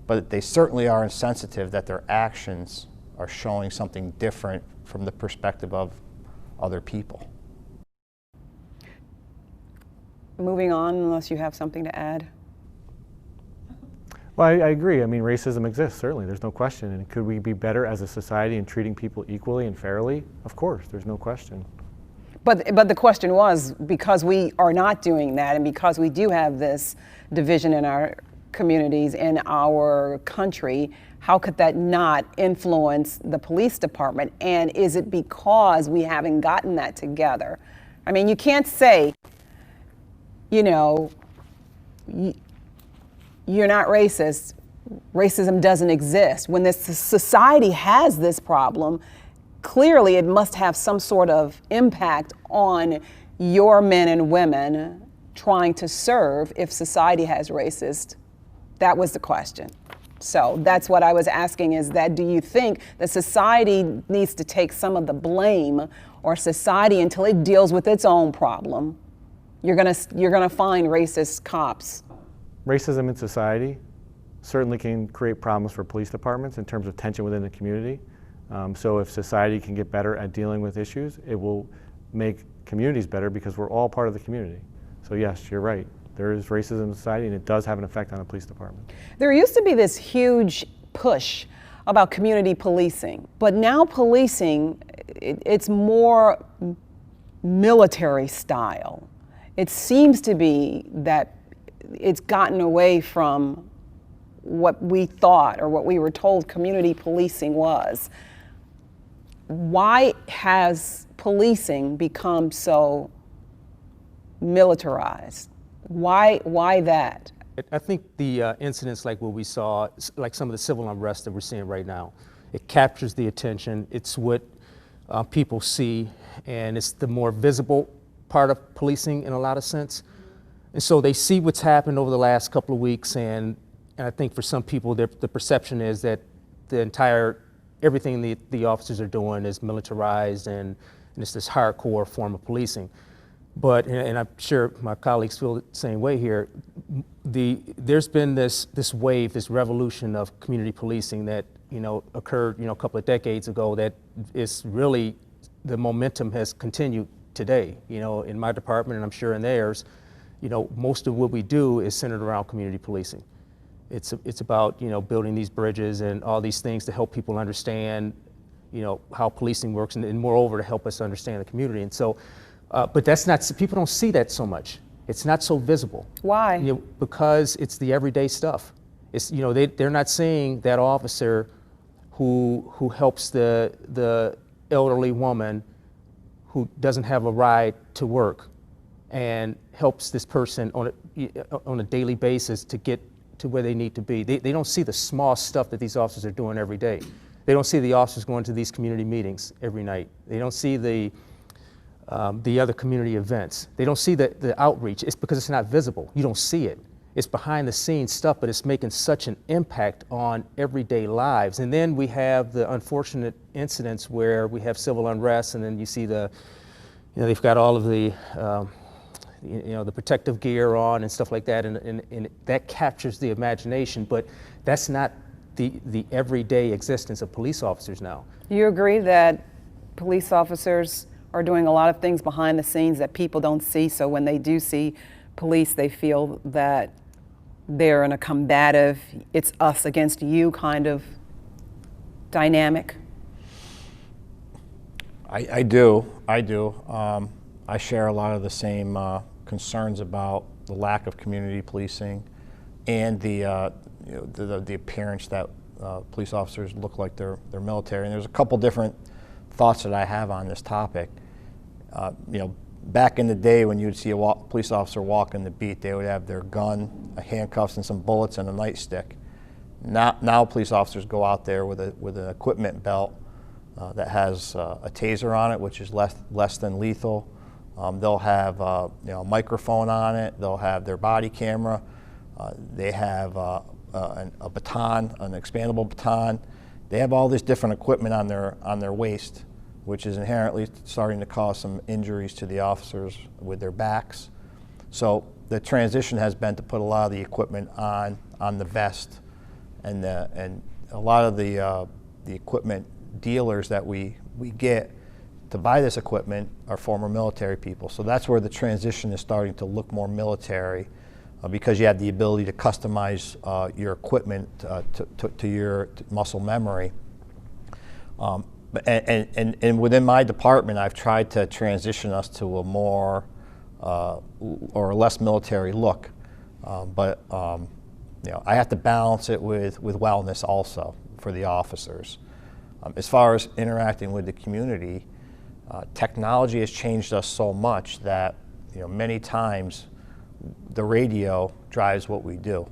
but they certainly are insensitive that their actions are showing something different from the perspective of other people. Moving on, unless you have something to add. Well, I agree. I mean, racism exists, certainly. There's no question. And could we be better as a society in treating people equally and fairly? Of course, there's no question. But the question was, because we are not doing that, and because we do have this division in our communities, in our country, how could that not influence the police department? And is it because we haven't gotten that together? I mean, you can't say, you're not racist, racism doesn't exist. When this society has this problem, clearly it must have some sort of impact on your men and women trying to serve if society has racist. That was the question. So that's what I was asking, is that, do you think that society needs to take some of the blame, or society, until it deals with its own problem, you're gonna find racist cops? Racism in society certainly can create problems for police departments in terms of tension within the community. So if society can get better at dealing with issues, it will make communities better, because we're all part of the community. So yes, you're right. There is racism in society, and it does have an effect on the police department. There used to be this huge push about community policing, but now policing, it's more military style. It seems to be that it's gotten away from what we thought, or what we were told community policing was. Why has policing become so militarized? Why that? I think the incidents like what we saw, like some of the civil unrest that we're seeing right now, it captures the attention. It's what people see, and it's the more visible part of policing in a lot of sense. And so they see what's happened over the last couple of weeks, and I think for some people, the perception is that everything the officers are doing is militarized, and it's this hardcore form of policing. But, and I'm sure my colleagues feel the same way here, there's been this wave, this revolution of community policing that occurred a couple of decades ago, that is really, the momentum has continued today. In my department, and I'm sure in theirs, most of what we do is centered around community policing. It's about, you know, building these bridges and all these things to help people understand, you know, how policing works, and moreover to help us understand the community. And so, but that's not, people don't see that so much. It's not so visible. Why? You know, because it's the everyday stuff. It's, you know, they're not seeing that officer who helps the elderly woman who doesn't have a ride to work and helps this person on a daily basis to get to where they need to be. They don't see the small stuff that these officers are doing every day. They don't see the officers going to these community meetings every night. They don't see the other community events. They don't see the outreach. It's because it's not visible. You don't see it. It's behind the scenes stuff, but it's making such an impact on everyday lives. And then we have the unfortunate incidents where we have civil unrest, and then you see they've got all of the, the protective gear on and stuff like that, and that captures the imagination, but that's not the everyday existence of police officers now. You agree that police officers are doing a lot of things behind the scenes that people don't see, so when they do see police, they feel that they're in a combative, it's us against you kind of dynamic? I do. I share a lot of the same concerns about the lack of community policing and the appearance that police officers look like they're military. And there's a couple different thoughts that I have on this topic. Back in the day when you'd see a police officer walk in the beat, they would have their gun, handcuffs, and some bullets and a nightstick. Now police officers go out there with an equipment belt that has a taser on it, which is less than lethal. They'll have a microphone on it. They'll have their body camera. They have a baton, an expandable baton. They have all this different equipment on their waist, which is inherently starting to cause some injuries to the officers with their backs. So the transition has been to put a lot of the equipment on the vest, and a lot of the equipment dealers that we get to buy this equipment are former military people. So that's where the transition is starting to look more military, because you have the ability to customize your equipment to your muscle memory. And within my department, I've tried to transition us to a more or less military look, but I have to balance it with wellness also for the officers. As far as interacting with the community, technology has changed us so much that many times the radio drives what we do.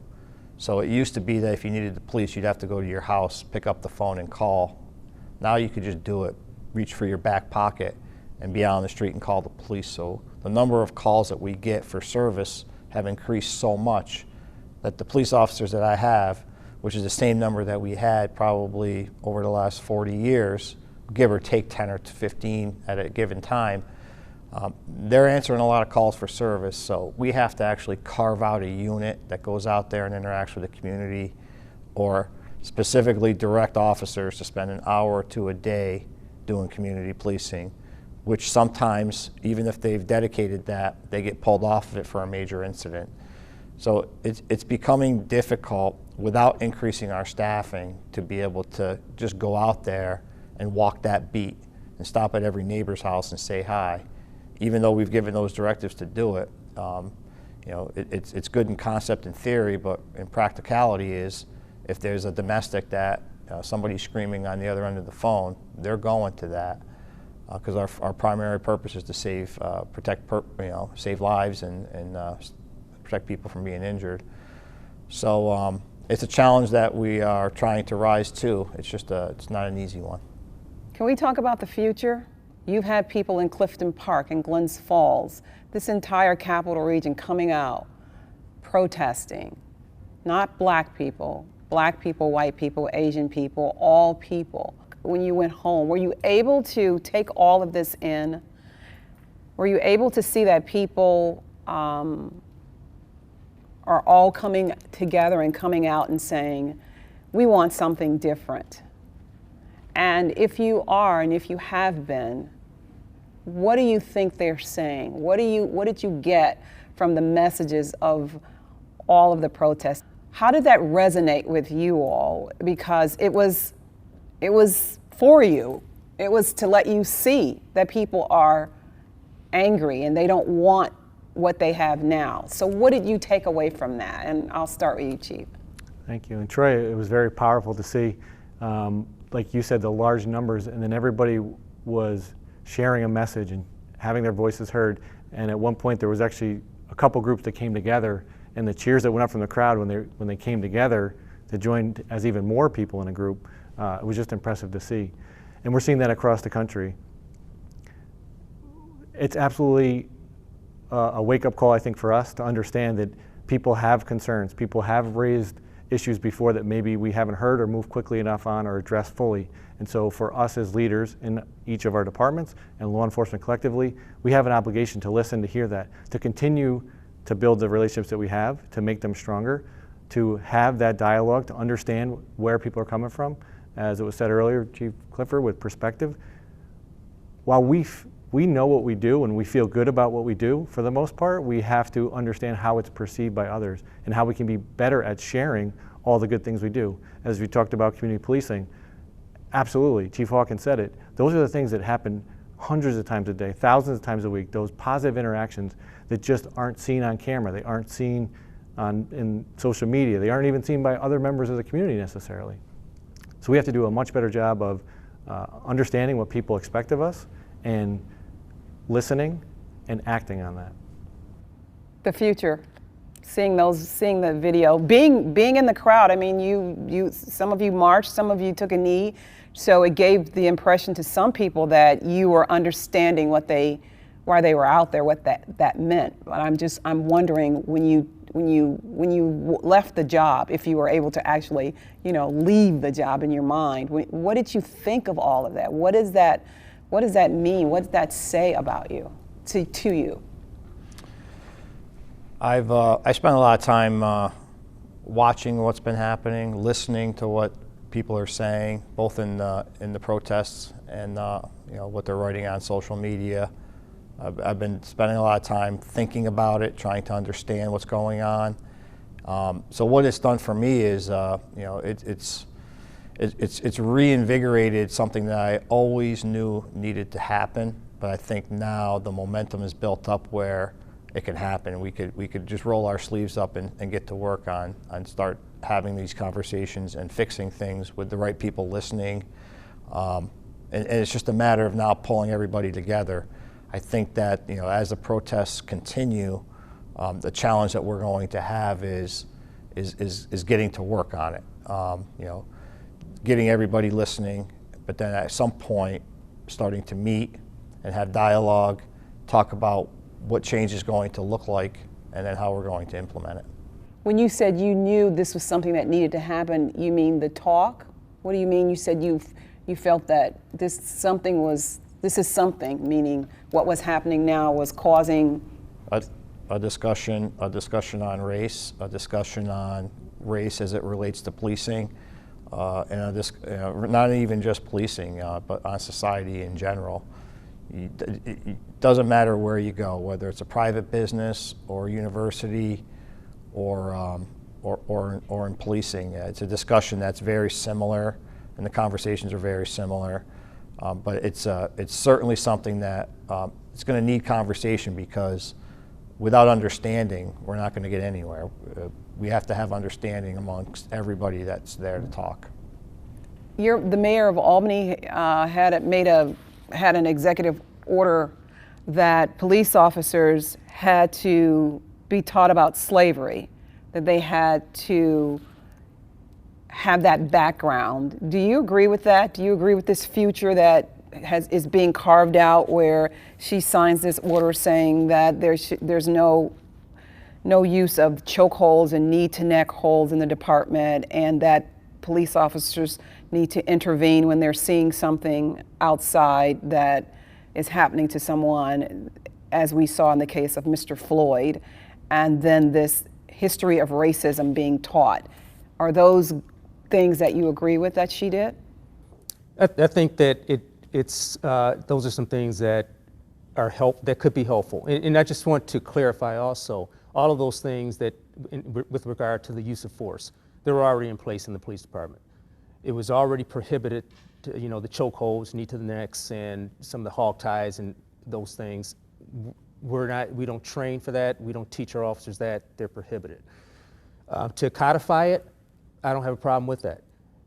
So it used to be that if you needed the police, you'd have to go to your house, pick up the phone, and call. Now you could just do it, reach for your back pocket, and be out on the street and call the police. So the number of calls that we get for service have increased so much that the police officers that I have, which is the same number that we had probably over the last 40 years, give or take 10 or 15 at a given time, they're answering a lot of calls for service. So we have to actually carve out a unit that goes out there and interacts with the community, or specifically direct officers to spend an hour or two a day doing community policing, which sometimes, even if they've dedicated that, they get pulled off of it for a major incident. So it's becoming difficult without increasing our staffing to be able to just go out there and walk that beat and stop at every neighbor's house and say hi. Even though we've given those directives to do it, it's good in concept and theory, but in practicality is, if there's a domestic that somebody's screaming on the other end of the phone, they're going to that, because our primary purpose is to save lives and protect people from being injured. So it's a challenge that we are trying to rise to. It's not an easy one. Can we talk about the future? You've had people in Clifton Park and Glens Falls, this entire capital region coming out, protesting, not black people, white people, Asian people, all people. When you went home, were you able to take all of this in? Were you able to see that people are all coming together and coming out and saying, we want something different? And if you are, and if you have been, what do you think they're saying? What did you get from the messages of all of the protests? How did that resonate with you all? Because it was for you. It was to let you see that people are angry and they don't want what they have now. So what did you take away from that? And I'll start with you, Chief. Thank you. And Troy, it was very powerful to see, like you said, the large numbers, and then everybody was sharing a message and having their voices heard. And at one point there was actually a couple groups that came together, and the cheers that went up from the crowd when they came together to join as even more people in a group, it was just impressive to see. And we're seeing that across the country. It's absolutely a wake-up call, I think, for us to understand that people have concerns. People have raised issues before that maybe we haven't heard or moved quickly enough on or addressed fully. And so for us as leaders in each of our departments and law enforcement collectively, we have an obligation to listen, to hear that, to continue to build the relationships that we have, to make them stronger, to have that dialogue, to understand where people are coming from. As it was said earlier, Chief Clifford, with perspective. While we know what we do and we feel good about what we do, for the most part, we have to understand how it's perceived by others and how we can be better at sharing all the good things we do. As we talked about community policing, absolutely, Chief Hawkins said it. Those are the things that happen hundreds of times a day, thousands of times a week, those positive interactions that just aren't seen on camera. They aren't seen in social media. They aren't even seen by other members of the community necessarily. So we have to do a much better job of understanding what people expect of us and listening and acting on that. The future, seeing the video, being in the crowd. I mean, some of you marched, some of you took a knee, so it gave the impression to some people that you were understanding why they were out there, what that meant. But I'm wondering when you left the job, if you were able to actually, leave the job in your mind. What did you think of all of that? What does that mean? What does that say about you, to you? I spent a lot of time watching what's been happening, listening to what people are saying, both in the protests and what they're writing on social media. I've been spending a lot of time thinking about it, trying to understand what's going on. So what it's done for me is, it's reinvigorated something that I always knew needed to happen. But I think now the momentum is built up where it can happen. We could just roll our sleeves up and get to work on start having these conversations and fixing things with the right people listening. And it's just a matter of now pulling everybody together. I think that as the protests continue, the challenge that we're going to have is getting to work on it. Getting everybody listening, but then at some point starting to meet and have dialogue, talk about what change is going to look like, and then how we're going to implement it. When you said you knew this was something that needed to happen, you mean the talk? What do you mean? You said you felt that this is something, meaning what was happening now was causing a discussion on race, a discussion on race as it relates to policing, and not even just policing, but on society in general. It doesn't matter where you go, whether it's a private business or university or in policing. It's a discussion that's very similar, and the conversations are very similar. But it's certainly something that it's going to need conversation, because without understanding, we're not going to get anywhere. We have to have understanding amongst everybody that's there to talk. The mayor of Albany had an executive order that police officers had to be taught about slavery, that they had to have that background. Do you agree with that? Do you agree with this future that is being carved out, where she signs this order saying that there's no use of chokeholds and knee-to-neck holds in the department, and that police officers need to intervene when they're seeing something outside that is happening to someone, as we saw in the case of Mr. Floyd, and then this history of racism being taught? Are those things that you agree with that she did? I think that those are some things that that could be helpful. And I just want to clarify also, all of those things that, with regard to the use of force, they're already in place in the police department. It was already prohibited, to, the chokeholds, knee to the necks, and some of the hog ties and those things. We don't train for that. We don't teach our officers that. They're prohibited. To codify it, I don't have a problem with that.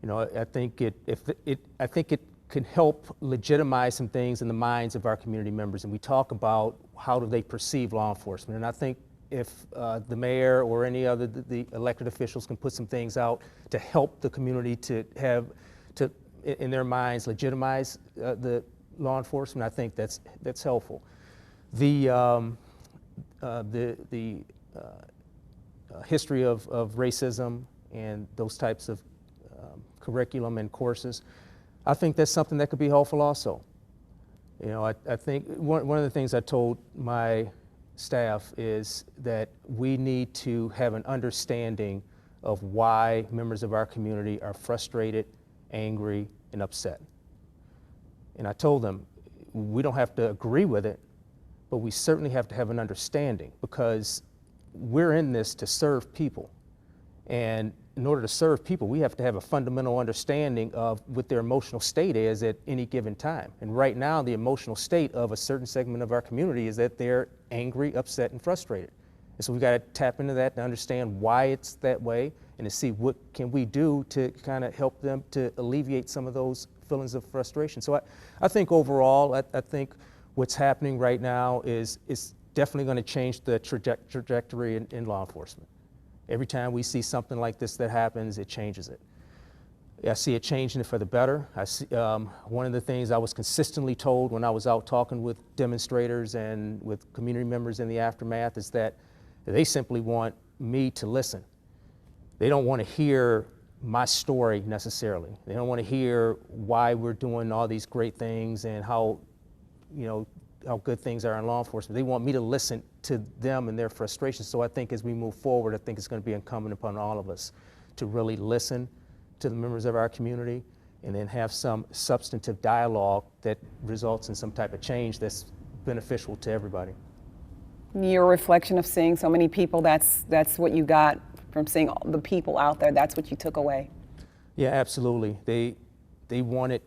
I think it can help legitimize some things in the minds of our community members, and we talk about how do they perceive law enforcement. And I think if the mayor or any other the elected officials can put some things out to help the community to in their minds legitimize the law enforcement, I think that's helpful. The history of racism and those types of curriculum and courses, I think that's something that could be helpful also. I think one of the things I told my staff is that we need to have an understanding of why members of our community are frustrated, angry, and upset. And I told them, we don't have to agree with it, but we certainly have to have an understanding, because we're in this to serve people. And in order to serve people, we have to have a fundamental understanding of what their emotional state is at any given time. And right now, the emotional state of a certain segment of our community is that they're angry, upset, and frustrated. And so we've got to tap into that to understand why it's that way, and to see what can we do to kind of help them to alleviate some of those feelings of frustration. So I think overall, I think what's happening right now is definitely going to change the trajectory in law enforcement. Every time we see something like this that happens, it changes it. I see it changing it for the better. I see, one of the things I was consistently told when I was out talking with demonstrators and with community members in the aftermath is that they simply want me to listen. They don't want to hear my story necessarily. They don't want to hear why we're doing all these great things and how good things are in law enforcement. They want me to listen to them and their frustrations. So I think as we move forward, I think it's going to be incumbent upon all of us to really listen to the members of our community and then have some substantive dialogue that results in some type of change that's beneficial to everybody. Your reflection of seeing so many people, that's what you got from seeing all the people out there, that's what you took away? Yeah, absolutely. They wanted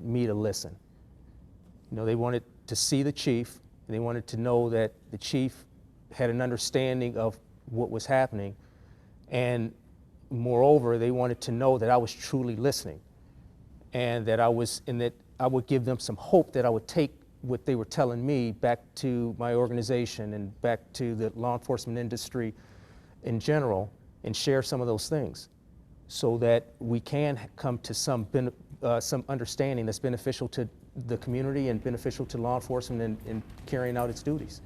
me to listen. They wanted to see the chief, and they wanted to know that the chief had an understanding of what was happening, and moreover, they wanted to know that I was truly listening, and that I would give them some hope that I would take what they were telling me back to my organization and back to the law enforcement industry in general, and share some of those things so that we can come to some understanding that's beneficial to the community and beneficial to law enforcement in carrying out its duties.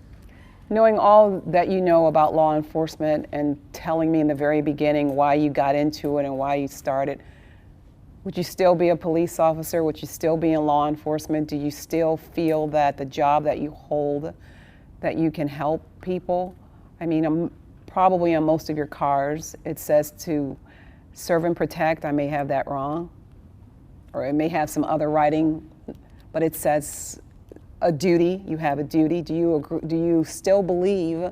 Knowing all that you know about law enforcement and telling me in the very beginning why you got into it and why you started, would you still be a police officer? Would you still be in law enforcement? Do you still feel that the job that you hold, that you can help people? I mean, probably on most of your cars, it says to serve and protect. I may have that wrong, or it may have some other writing, but it says a duty. You have a duty. Do you agree, do you still believe,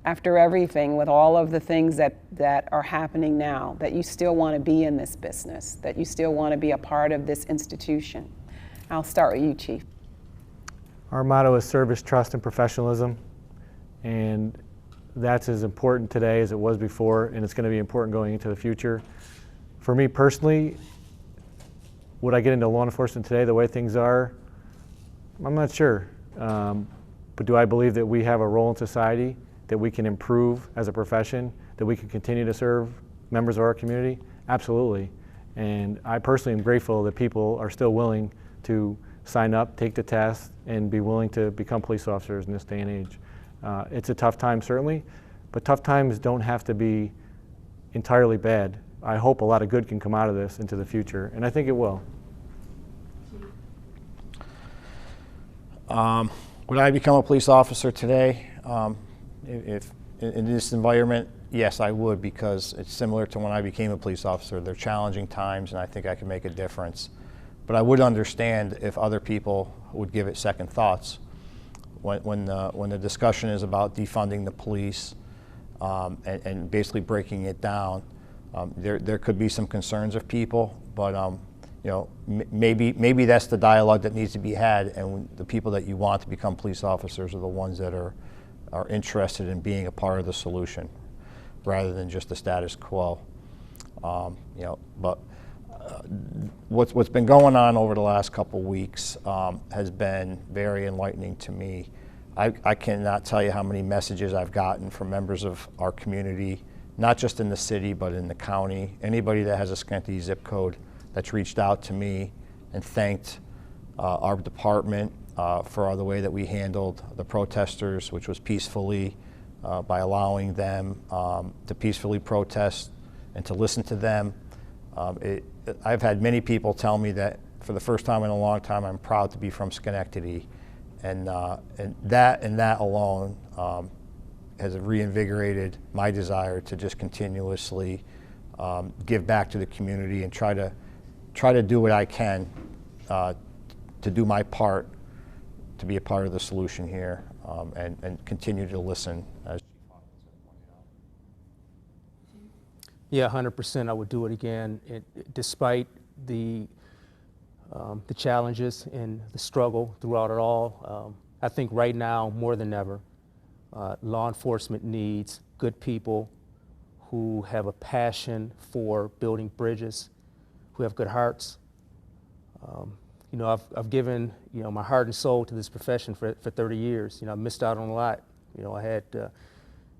after everything, with all of the things that are happening now, that you still want to be in this business, that you still want to be a part of this institution? I'll start with you, Chief. Our motto is service, trust, and professionalism, and that's as important today as it was before, and it's going to be important going into the future. For me personally, would I get into law enforcement today the way things are? I'm not sure. But do I believe that we have a role in society, that we can improve as a profession, that we can continue to serve members of our community? Absolutely. And I personally am grateful that people are still willing to sign up, take the test, and be willing to become police officers in this day and age. It's a tough time, certainly, but tough times don't have to be entirely bad. I hope a lot of good can come out of this into the future, and I think it will. Would I become a police officer today? If in this environment, yes, I would, because it's similar to when I became a police officer. They're challenging times, and I think I can make a difference. But I would understand if other people would give it second thoughts. when the discussion is about defunding the police and basically breaking it down, there could be some concerns of people, but you know, maybe that's the dialogue that needs to be had, and the people that you want to become police officers are the ones that are interested in being a part of the solution, rather than just the status quo. You know, but what's been going on over the last couple weeks has been very enlightening to me. I cannot tell you how many messages I've gotten from members of our community, not just in the city, but in the county. Anybody that has a Schenectady zip code that's reached out to me and thanked our department for the way that we handled the protesters, which was peacefully, by allowing them to peacefully protest and to listen to them. I've had many people tell me that for the first time in a long time, I'm proud to be from Schenectady, and that alone has reinvigorated my desire to just continuously give back to the community and try to do what I can to do my part to be a part of the solution here, and continue to listen. As Yeah, 100%. I would do it again, despite the challenges and the struggle throughout it all. I think right now, more than ever, law enforcement needs good people who have a passion for building bridges, who have good hearts. You know, I've given, you know, my heart and soul to this profession for 30 years. You know, I missed out on a lot. You know, I had, it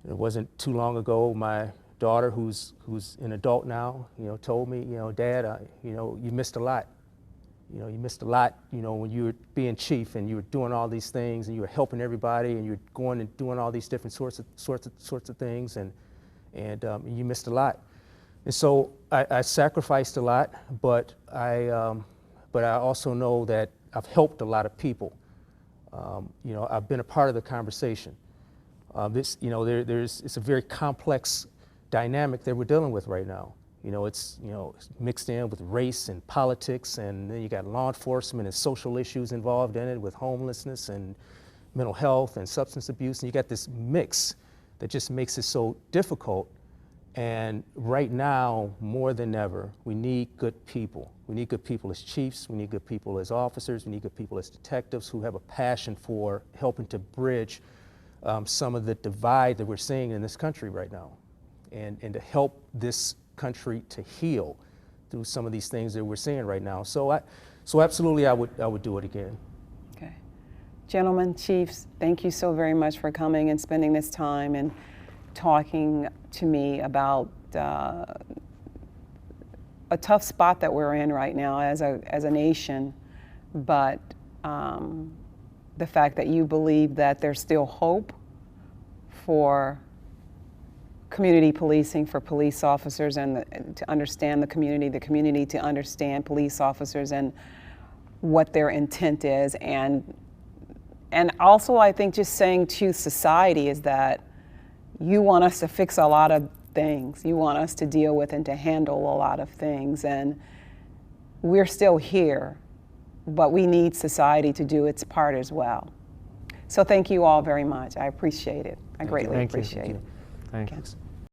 wasn't too long ago, my daughter, who's an adult now, you know, told me, you know, Dad, you know, you missed a lot. You know, you missed a lot, you know, when you were being chief and you were doing all these things and you were helping everybody and you were going and doing all these different sorts of things, and you missed a lot. And so I sacrificed a lot, but I also know that I've helped a lot of people. You know, I've been a part of the conversation. You know, it's a very complex dynamic that we're dealing with right now. You know, it's mixed in with race and politics, and then you got law enforcement and social issues involved in it with homelessness and mental health and substance abuse, and you got this mix that just makes it so difficult. And right now, more than ever, we need good people. We need good people as chiefs, we need good people as officers, we need good people as detectives who have a passion for helping to bridge some of the divide that we're seeing in this country right now, and to help this country to heal through some of these things that we're seeing right now. So absolutely, I would do it again. Okay, gentlemen, chiefs, thank you so very much for coming and spending this time and talking to me about a tough spot that we're in right now as a nation, but the fact that you believe that there's still hope for community policing, for police officers, and to understand the community to understand police officers and what their intent is, and also I think just saying to society is that you want us to fix a lot of things, you want us to deal with and to handle a lot of things, and we're still here, but we need society to do its part as well. So thank you all very much. I appreciate it. I greatly appreciate it. Thanks.